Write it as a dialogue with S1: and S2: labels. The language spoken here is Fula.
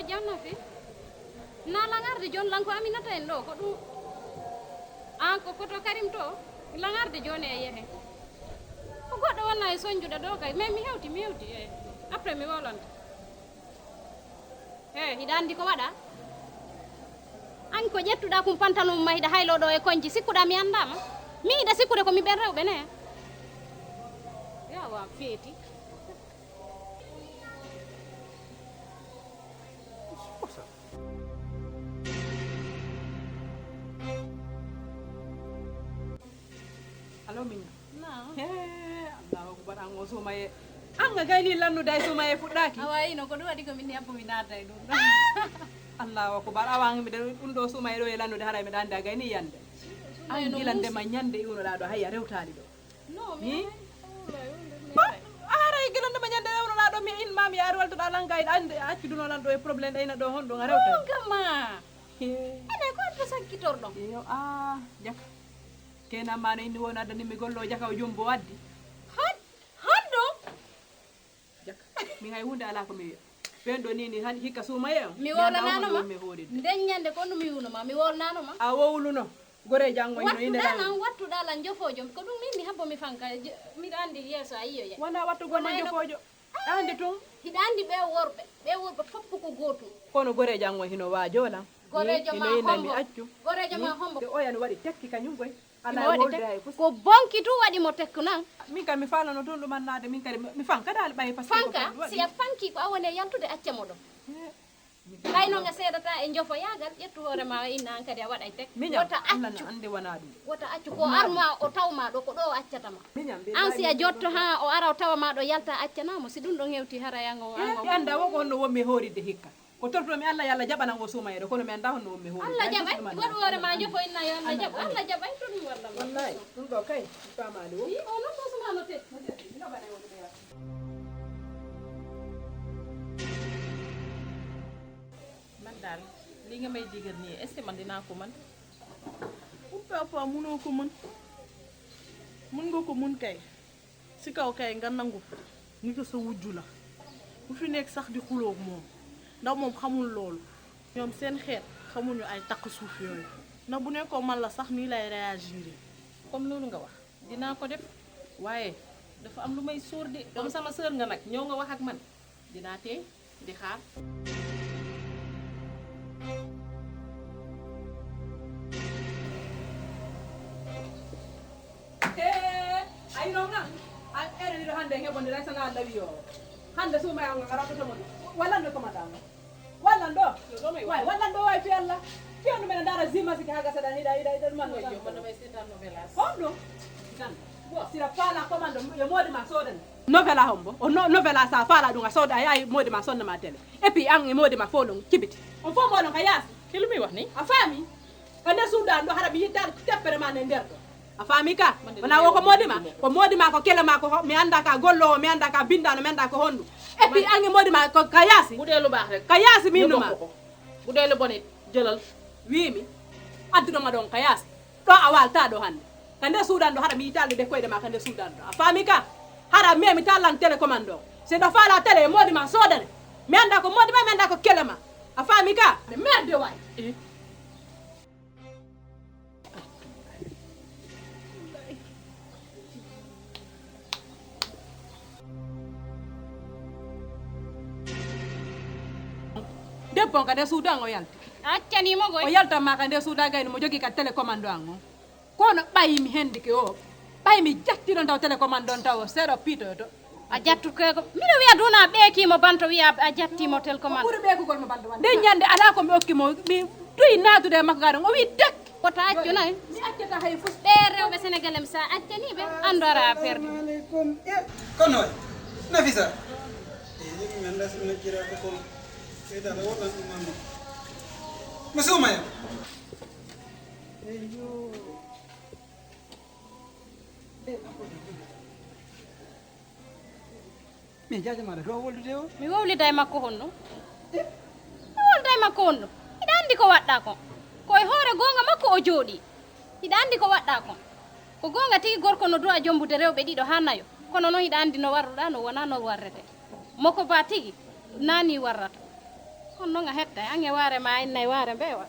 S1: jamna fi na langarde jon lanko Aminata en ɗo ko ɗum an ko koto Karim to langarde joni e yehe ko goɗɗo wonna e soñjuɗo ɗo kay mais mi hewti eyi après mi wolonta eyi hiɗa andi ko waɗa an ko ƴettuɗa kum pantalon ma hiɗa haylo ɗo e koñci sikkuɗa mi andama mi yiɗa sikkude ko mi ɓen rewɓe ne yawa feeti
S2: Allo miña
S1: na
S2: Allahu akbar an o sumaye an ga gayni lannude e sumaye fuɗɗaki
S1: awayino ko ɗum waɗi komin hebbo mi naata e ɗum
S2: Allahu akbar awan mi ɗum ɗo sumaye ɗo e lannude haɗa miɗa andi a gayni yande an gilandema ñande iwnoɗa ɗo hayya rewtali ɗo
S1: non
S2: aray gilandema ñande iwnoɗa ɗo mi inma mi yaari waltoɗa langa iɗa andi accudunoɗan ɗo e probléme ɗayna ɗo hon ɗo a rewtali
S1: gama ene ko ɗo sakkitorɗo
S2: yo a jaka kenan ma no inni woni addani mi gollo jaka o jumbo waddi
S1: hanɗo
S2: jaka mi hay hunde ala ko mi wiya ɓen ɗo nini han hikka sumaye on
S1: mi wolnanoma
S2: mi hooride
S1: nden ñande ko ɗum mi wiwnoma mi wolnanoma
S2: a wowluno gore janggo ino inde
S1: wattuɗalan wattuɗalan jofojo ko ɗum min mi habbo mi fanka miɗa andi yeeso a yiyoya
S2: wona wattu gonno jofojo andi tun
S1: hiɗa andi ɓe worɓe fopp ko gotum
S2: kono gore janggo hino waajolan
S1: gorejo ma
S2: ino ina mi
S1: hombo
S2: accu
S1: gorejo ma hombo
S2: o yani waɗi tekki kañum koy ala
S1: Mo waɗi
S2: wolde hay fus
S1: ko bonki tu waɗi mo tekku nan
S2: min kam mi falano toon ɗumannade min kadi mi fanka dal ɓay par ce que
S1: fanka si a fanki ko a woni e yaltude acca moɗon ɓaynoga seedata e jofo yagal ƴettu hoore ma inna an kadi a waɗay tek
S2: miñam
S1: wota
S2: Allah
S1: accu
S2: no andi wona ɗum
S1: wota accu ko arma o tawma ɗo ko ɗo o accatama
S2: miñam
S1: an si a jotto ha o ara o tawama ɗo yalta accanamo si ɗum ɗon hewti hara yango
S2: mi anda wo ko honno wonmi hooride hikka ko tortomi Allah yalla jaɓanan o sumayede kono mi anda honno wonmi hooride
S1: Allah jaɓay waɗu hoore ma jofo inna yo Allah jaɓa Allah jaɓay to ɗum walla
S2: wallahi ɗum ɗo kay famade wo
S1: o non ɗo sumano te
S3: man daal li nga may digal nii est-ce que man dinaa ko mën pourquoi pas mënoo ko mën mën nga ko mën kay si kaw kay nga nangu ni ko sa wujju la bu fi nekk sax di xulóog moom ndax moom xamul loolu ñoom seen xeet xamuñu ay takk suuf yooyu ndax bu nekkoo man la sax nii lay réagir comme loolu nga wax dinaa ko def waaye dafa am lu may sóor de comme sama sœur nga nag ñëw nga wax ak man dinaa tey di xaar
S2: ay non na a ere ɗiɗo hande heɓonde lay sana lawi o hande sumay on nga raɓɓotomo ɗum wallan ɗo commandama wallan ɗo way wallan ɗo way fi Allah fiyandu mene dara zima siki haga saɗa hiɗa ɗumanno honɗum sira faala commande yo moodi ma sodani novela hombo o novela sa faala ɗum a sooda a yawi moodi ma sonnama télé et puis an e moodi ma fo ɗum cibiti on fo moɗon ka yaasi
S3: ki lu muy wax ni
S2: a faami ko nder suudan ɗo haɗa mi yittade teppere ma ne nder ɗo a faami ka wona wo ko moodi ma ko kele ma ko mi anda ka gollowo mi anda ka bindano mi anda ko honɗum et puis an e moodi ma ko ka yaasi
S3: bu dee lu baax rek
S2: ka yaasi minnuma
S3: bu dee lu bon it jëlal
S2: wimi adduɗoma ɗon ka yaasi ɗo a walta ɗo hande ka nder suudan ɗo haɗa mi yitalde de koyɗe ma ka nder suudan ɗo a faami ka haɗa memi tallan télécommande o si ɗo faala télé e moodi ma sodane mi anda ko moodi ma mi anda ko kele ma a faami ka merde way debbo ka nder suudan o yalti
S1: accanimo
S2: o
S1: goy
S2: yaltanma ka nder suuda gayno mo jogui ka télécommande an o kono ɓayimi hendike o ɓaymi jattiɗon taw télécommande on taw seeɗo piitoyo to
S1: a jattu ko miɗo wiya duna ɓeekimo banto wiya a jattimo télécommande
S2: ɓuuri ɓeekugol mo bande nden ñande ala komi okkimo mi duyi natude e makko gaɗon o wi dak
S1: wota accu nayi
S2: mi accata hay fus
S1: ɓe rewɓe sénégalais mi sa accaniɓe andu ara a perdi
S4: alaikum kono Nafisa mi anda so nakkiraka kon seydata woɗɗan ɗumanno mi suumaya eyo min jajamaɗa to woldude o
S1: mi wowlida e makko honɗum mi wolda e makko honɗum hiɗa andi ko waɗɗa kon koye hoore gonga makko o jooɗi hiɗa andi ko waɗɗa kon ko gonga tigi gorko no duwa jombude rewɓe ɗiɗo ha nayo kono noon hiɗa andi no warruɗa no wona no warrete moko ba tigi nani warrata on no nga hetta ange ware ma inay ware bewa